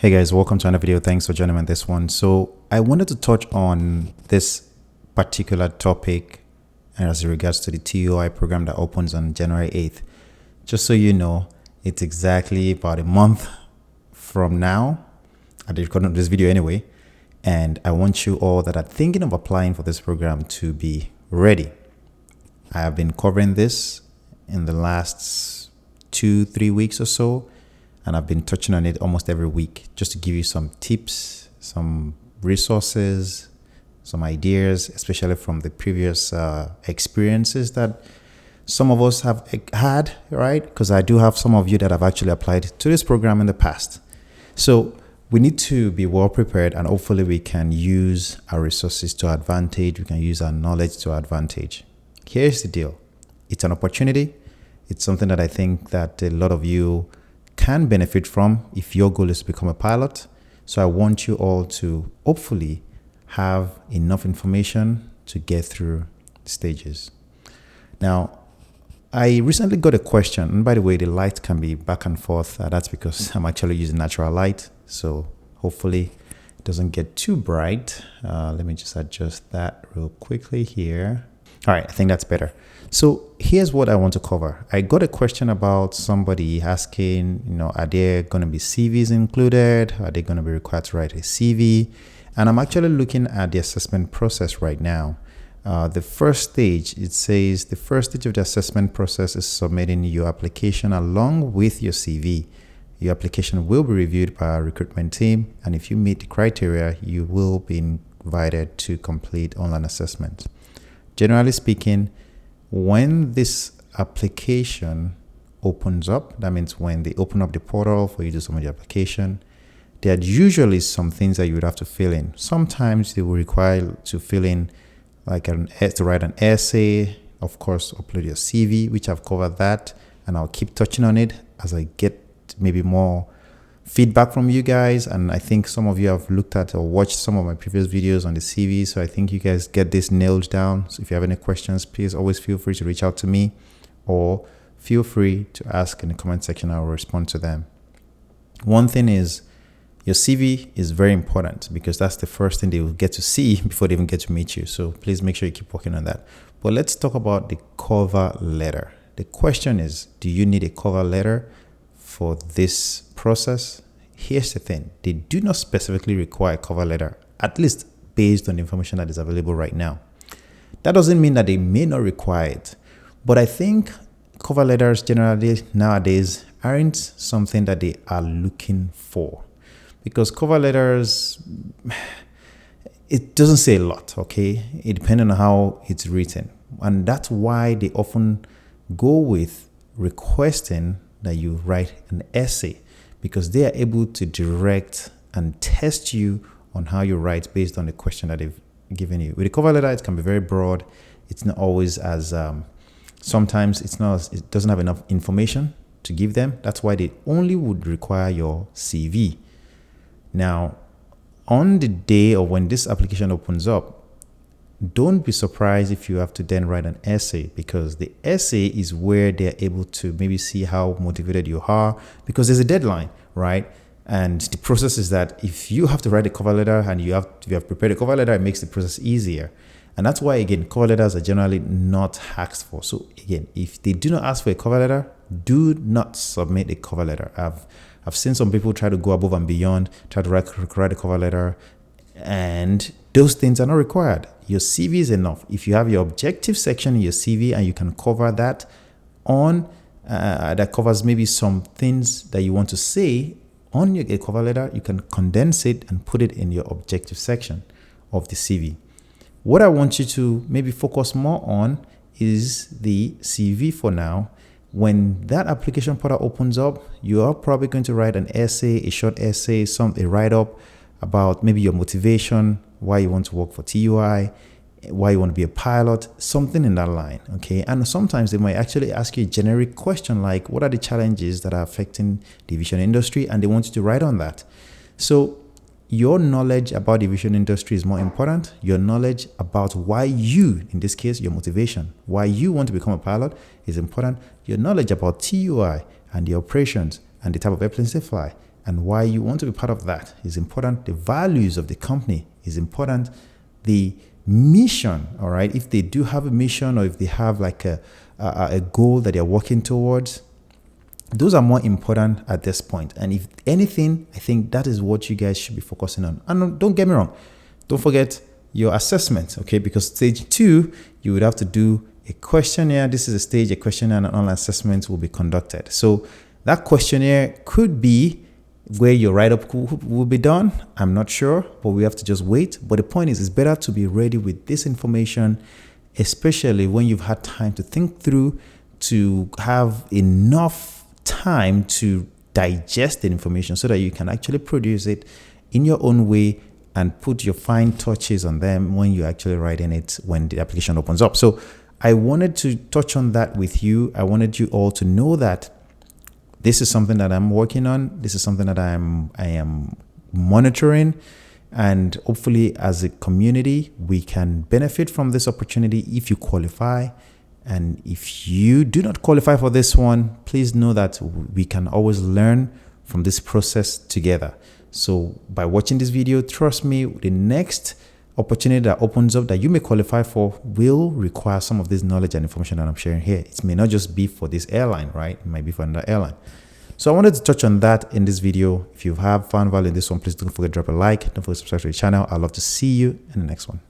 Hey guys, welcome to another video. Thanks for joining me on this one. So I wanted to touch on this particular topic as regards to the TUI program that opens on January 8th. Just so you know, it's exactly about a month from now at the recording of this video anyway. And I want you all that are thinking of applying for this program to be ready. I have been covering this in the last 2-3 weeks or so, and I've been touching on it almost every week just to give you some tips, some resources, some ideas, especially from the previous experiences that some of us have had, right? Because I do have some of you that have actually applied to this program in the past. So we need to be well prepared, and hopefully we can use our resources to our advantage. We can use our knowledge to our advantage. Here's the deal. It's an opportunity. It's something that I think that a lot of you can benefit from if your goal is to become a pilot. So I want you all to hopefully have enough information to get through stages. Now, I recently got a question, and by the way, the light can be back and forth. That's because I'm actually using natural light. So hopefully it doesn't get too bright. Let me just adjust that real quickly here. All right, I think that's better. So here's what I want to cover. I got a question about somebody asking, are there going to be CVs included? Are they going to be required to write a CV? And I'm actually looking at the assessment process right now. The first stage, it says the first stage of the assessment process is submitting your application along with your CV. Your application will be reviewed by our recruitment team, and if you meet the criteria, you will be invited to complete online assessments. Generally speaking, when this application opens up, that means when they open up the portal for you to submit the application, there are usually some things that you would have to fill in. Sometimes they will require to fill in to write an essay, of course, upload your CV, which I've covered that, and I'll keep touching on it as I get maybe more feedback from you guys. And I think some of you have looked at or watched some of my previous videos on the CV, so I think you guys get this nailed down. So if you have any questions, please always feel free to reach out to me, or feel free to ask in the comment section. I will respond to them. One thing is, your CV is very important because that's the first thing they will get to see before they even get to meet you. So please make sure you keep working on that. But let's talk about the cover letter. The question is, do you need a cover letter for this process? Here's the thing. They do not specifically require a cover letter, at least based on the information that is available right now. That doesn't mean that they may not require it, but I think cover letters generally nowadays aren't something that they are looking for, because cover letters, it doesn't say a lot, okay? It depends on how it's written, and that's why they often go with requesting that you write an essay, because they are able to direct and test you on how you write based on the question that they've given you. With a cover letter, it can be very broad. It's not always as, sometimes it doesn't have enough information to give them. That's why they only would require your CV. Now, on the day of when this application opens up, don't be surprised if you have to then write an essay, because the essay is where they're able to maybe see how motivated you are, because there's a deadline, right? And the process is that if you have to write a cover letter and you have prepared a cover letter, it makes the process easier. And that's why, again, cover letters are generally not asked for. So again, if they do not ask for a cover letter, do not submit a cover letter. I've seen some people try to go above and beyond, try to write a cover letter, and those things are not required. Your CV is enough. If you have your objective section in your CV and you can cover that on, that covers maybe some things that you want to say on your cover letter, you can condense it and put it in your objective section of the CV. What I want you to maybe focus more on is the CV for now. When that application portal opens up, you are probably going to write an essay, a short essay, a write-up about maybe your motivation, why you want to work for TUI, why you want to be a pilot, something in that line, okay? And sometimes they might actually ask you a generic question like, what are the challenges that are affecting the aviation industry? And they want you to write on that. So your knowledge about the aviation industry is more important. Your knowledge about why you, in this case, your motivation, why you want to become a pilot is important. Your knowledge about TUI and the operations and the type of airplanes they fly and why you want to be part of that is important. The values of the company is important. The mission, all right, if they do have a mission or if they have like a goal that they're working towards, those are more important at this point. And if anything, I think that is what you guys should be focusing on. And don't get me wrong, don't forget your assessment, okay? Because stage 2, you would have to do a questionnaire. This is a stage, a questionnaire and an online assessment will be conducted. So that questionnaire could be where your write-up will be done. I'm not sure, but we have to just wait. But the point is, it's better to be ready with this information, especially when you've had time to think through, to have enough time to digest the information so that you can actually produce it in your own way and put your fine touches on them when you're actually writing it when the application opens up. So I wanted to touch on that with you. I wanted you all to know that this is something that I'm working on. This is something that I am monitoring, and hopefully as a community we can benefit from this opportunity if you qualify. And if you do not qualify for this one, please know that we can always learn from this process together. So by watching this video, trust me, the next opportunity that opens up that you may qualify for will require some of this knowledge and information that I'm sharing here. It may not just be for this airline, right? It might be for another airline. So I wanted to touch on that in this video. If you have found value in this one, please don't forget to drop a like. Don't forget to subscribe to the channel. I'd love to see you in the next one.